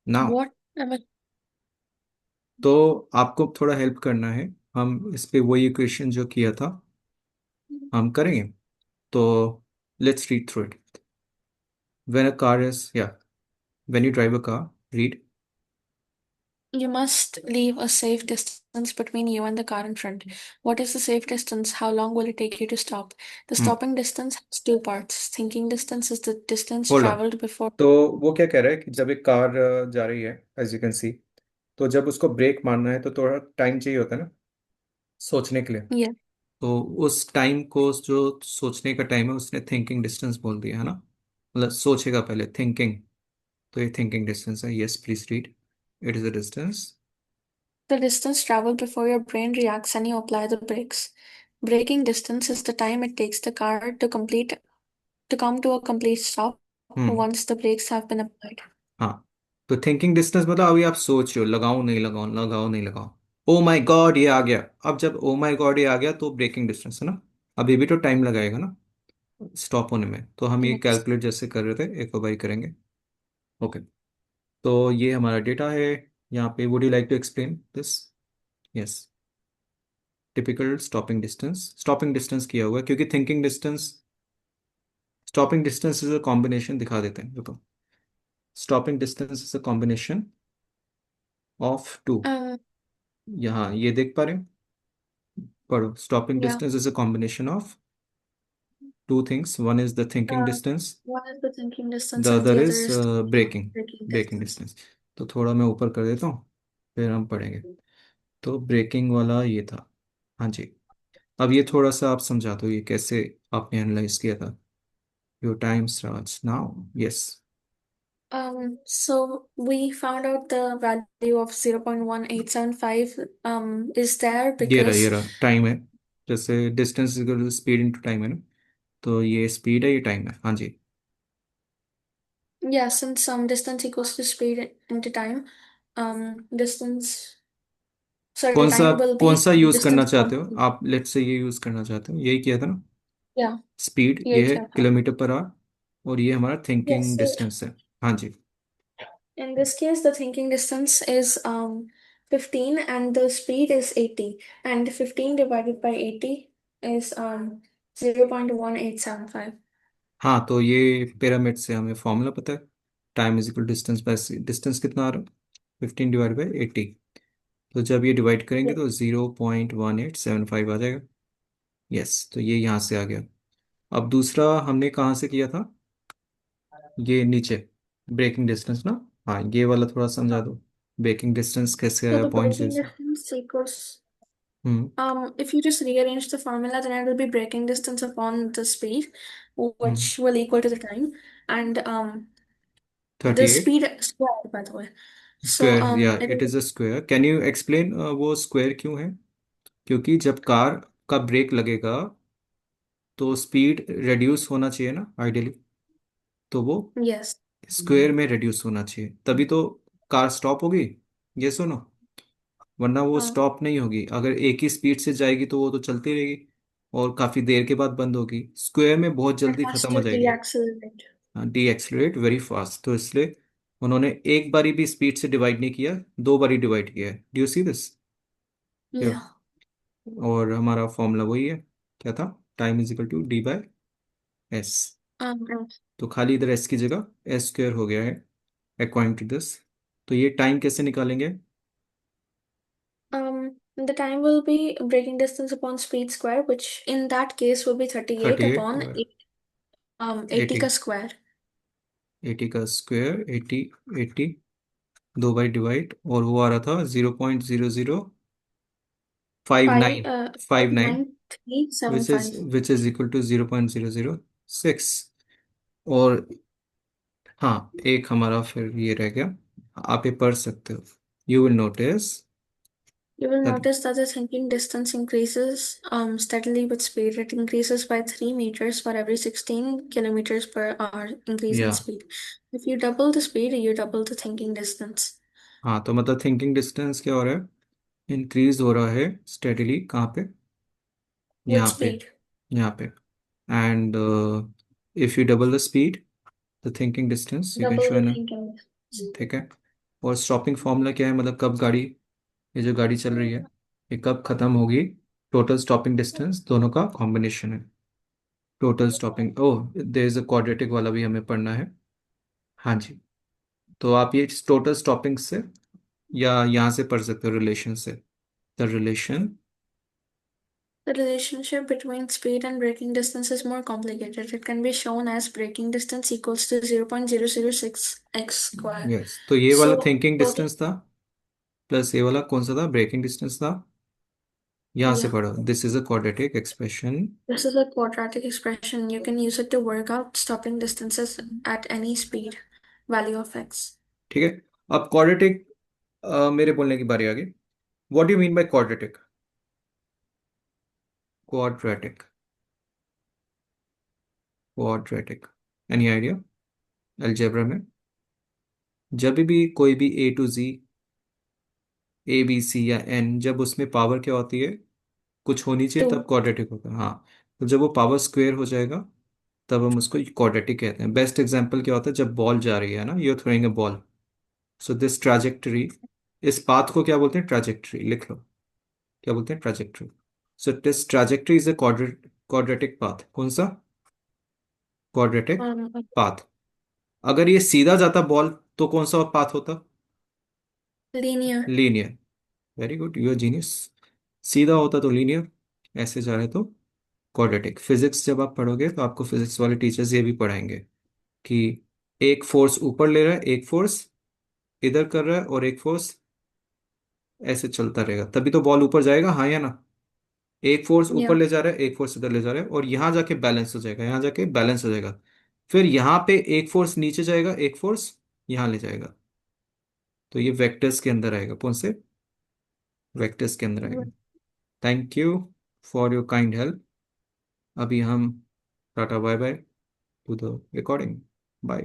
Now What am I? तो आपको थोड़ा हेल्प करना है। हम इस पे वही इक्वेशन जो किया था हम करेंगे। तो let's read through it. When a car is या when you drive a car, read. You must leave a safe distance between you and the car in front. What is the safe distance? How long will it take you to stop? The stopping distance has two parts. Thinking distance is the distance hold on. traveled before. तो वो क्या कह रहा है कि जब एक car जा रही है, एज यू कैन सी, तो जब उसको ब्रेक मारना है तो थोड़ा टाइम चाहिए होता है ना सोचने के लिए। Yeah. तो उस टाइम को, जो सोचने का टाइम है, उसने थिंकिंग डिस्टेंस बोल दिया है ना। मतलब सोचेगा पहले, थिंकिंग। तो ये थिंकिंग डिस्टेंस है। Yes please read. It is a distance. The distance traveled before your brain reacts and you apply the brakes. Braking distance is the time it takes the car to come to a complete stop hmm. once the brakes have been applied. हाँ, तो thinking distance मतलब अभी आप सोच रहे हो, लगाऊं नहीं लगाऊं, लगाओ नहीं लगाओ। ओ माय गॉड ये आ गया। अब जब ओ माय गॉड ये आ गया तो ब्रेकिंग डिस्टेंस है ना। अभी भी तो टाइम लगाएगा ना स्टॉप होने में। तो हम ये Yes. कैलकुलेट जैसे कर रहे थे, एक बार करेंगे। ओके। तो ये हमारा डेटा है यहाँ पे। Would you like to explain this? Yes. Typical stopping distance, stopping distance किया हुआ है क्योंकि thinking distance, stopping distance is a combination, दिखा देते हैं रुको। Stopping distance is a combination of two. Um, यहाँ ये देख पा रहे हो, पढ़ो। Stopping yeah. Distance is a combination of two things. One is the thinking Uh, distance, one is the thinking the distance and other the other is is the braking, braking braking distance. Distance. तो थोड़ा मैं ऊपर कर देता हूँ, फिर हम पढ़ेंगे। तो ब्रेकिंग वाला ये था। हाँ जी। अब ये थोड़ा सा आप समझा दो, ये कैसे आपने एनालाइज किया था। Your time starts now. Yes. So we found out the value of 0.1875 is there ये because रहा टाइम है। जैसे distance equal speed into time है ना। तो ये स्पीड है, ये टाइम है। हाँ जी। yeah, since distance equals to speed into time, distance sorry the कौन सा, time will कौन be सा यूज करना distance चाहते upon हो speed. आप? लेट से ये यूज करना चाहते हो, यही किया था ना। Yeah, स्पीड यही ये है क्या था. किलोमीटर पर आवर, और ये हमारा Yes, थिंकिंग so डिस्टेंस है। हाँ जी। in this case the thinking distance is 15 and the speed is 80 and 15 divided by 80 is 0.1875. हाँ, तो ये पिरामिड से हमें फॉर्मूला पता है। Time is equal distance by distance कितना आ रहा है? 15 डिवाइड बाई 80। तो जब ये डिवाइड करेंगे Yeah. तो 0.1875 आ जाएगा। यस, तो ये यहाँ से आ गया। अब दूसरा हमने कहाँ से किया था? ये नीचे, ब्रेकिंग डिस्टेंस ना। हाँ, ये वाला थोड़ा समझा दो। ब्रेकिंग डिस्टेंस कैसे So आया the पॉइंट braking से? distance equals hmm. if you just rearrange the formula, then it will be braking distance upon the speed, hmm. which will equal to the time, and the 38 speed squared, by the way. So square, या it it is is a square. Can you explain वो square क्यों है? क्योंकि जब car का break लगेगा तो speed reduce होना चाहिए ना आइडियली। तो वो yes. स्क्वायर में रिड्यूस होना चाहिए, तभी तो कार स्टॉप होगी। ये सुनो, वरना वो Uh, स्टॉप नहीं होगी। अगर एक ही स्पीड से जाएगी तो वो तो चलती रहेगी और काफी देर के बाद बंद होगी। स्क्वायर में बहुत it जल्दी has खत्म हो to जाएगी। deaccelerate. D accelerate very fast. तो इसलिए उन्होंने एक बारी भी स्पीड से डिवाइड नहीं किया, दो बारी डिवाइड किया है। Do you see this? Yeah. और हमारा फॉर्मूला वही है, क्या था? Time is equal to D by S. Um, तो खाली इधर एस की जगह एस स्क्वायर हो गया है अकॉर्डिंग टू दिस। तो ये टाइम कैसे निकालेंगे? the time will be braking distance upon speed square, which in that case will be 38 38 upon और 80 80, का square. 80 का स्क्वायर 80, 80 दो बाई डिवाइड, और वो आ रहा था 0.0059, Five, five nine 59375. Which is, which is equal to 0.006। और हाँ, एक हमारा फिर ये रह गया। आप ये पढ़ सकते हो। You will notice You will that, notice that the thinking distance increases steadily with speed. It increases by 3 meters for every 16 kilometers per hour increase in या speed. If you double the speed, you double the thinking distance हाँ, तो मतलब thinking distance क्या हो रहा है? Increase हो रहा है स्टेडीली। कहाँ पे? with यहाँ पे, speed. यहाँ पे। And if U double the speed, the thinking distance you can Double show the in. thinking distance. ठीक है। और स्टॉपिंग फॉर्मूला क्या है, मतलब कब गाड़ी, ये जो गाड़ी चल रही है ये कब खत्म होगी, टोटल स्टॉपिंग डिस्टेंस दोनों का कॉम्बिनेशन है। Total stopping, oh there is a quadratic वाला भी हमें पढ़ना है। हाँ जी। तो आप ये टोटल स्टॉपिंग से या यहाँ से पढ़ सकते हो रिलेशन से, the relation. The relationship between speed and braking distance is more complicated. It can be shown as braking distance equals to 0.006 x square. Yes, तो ये वाला So, थिंकिंग total, डिस्टेंस था, प्लस ये वाला कौन सा था, ब्रेकिंग डिस्टेंस था। यहाँ से yeah, पढ़ो, this is a quadratic expression. this is a quadratic expression. You can use it to work out stopping distances at any speed value of x. ठीक है, अब क्वाड्रेटिक, मेरे बोलने की बारी आ गई। What do you mean by quadratic? Quadratic, quadratic, any idea? Algebra में जब भी कोई भी ए to ji, A B C या एन, जब उसमें पावर क्या होती है, कुछ होनी चाहिए, तब 2. क्वाड्रेटिक होता है। हाँ, तो जब वो पावर स्क्वेयर हो जाएगा तब हम उसको क्वाड्रेटिक कहते हैं। बेस्ट एग्जांपल क्या होता है, जब बॉल जा रही है ना, you throwing A ball, so this trajectory, इस पाथ को क्या बोलते हैं, ट्रैजेक्टरी, लिख लो, क्या बोलते हैं, trajectory. So this trajectory is a quadratic path. कौन सा? Quadratic Um, path. अगर ये सीधा जाता बॉल तो कौन सा पाथ होता? Linear. Linear. Very good, you are genius. सीधा होता तो लीनियर, ऐसे जा रहे तो क्वाड्रेटिक। फिजिक्स जब आप पढ़ोगे तो आपको फिजिक्स वाले टीचर्स ये भी पढ़ाएंगे कि एक फोर्स ऊपर ले रहा है, एक फोर्स इधर कर रहा है, और एक फोर्स ऐसे चलता रहेगा, तभी तो बॉल ऊपर जाएगा, हाँ या ना? एक फोर्स ऊपर Yeah. ले जा रहा है, एक फोर्स इधर ले जा रहा है, और यहाँ जाके बैलेंस हो जाएगा, यहाँ जाके बैलेंस हो जाएगा। फिर यहाँ पे एक फोर्स नीचे जाएगा, एक फोर्स यहाँ ले जाएगा, तो ये वेक्टर्स के अंदर आएगा। कौन से? वेक्टर्स के अंदर आएगा। Thank you for your kind help. अभी हम tata bye bye to the recording. Bye.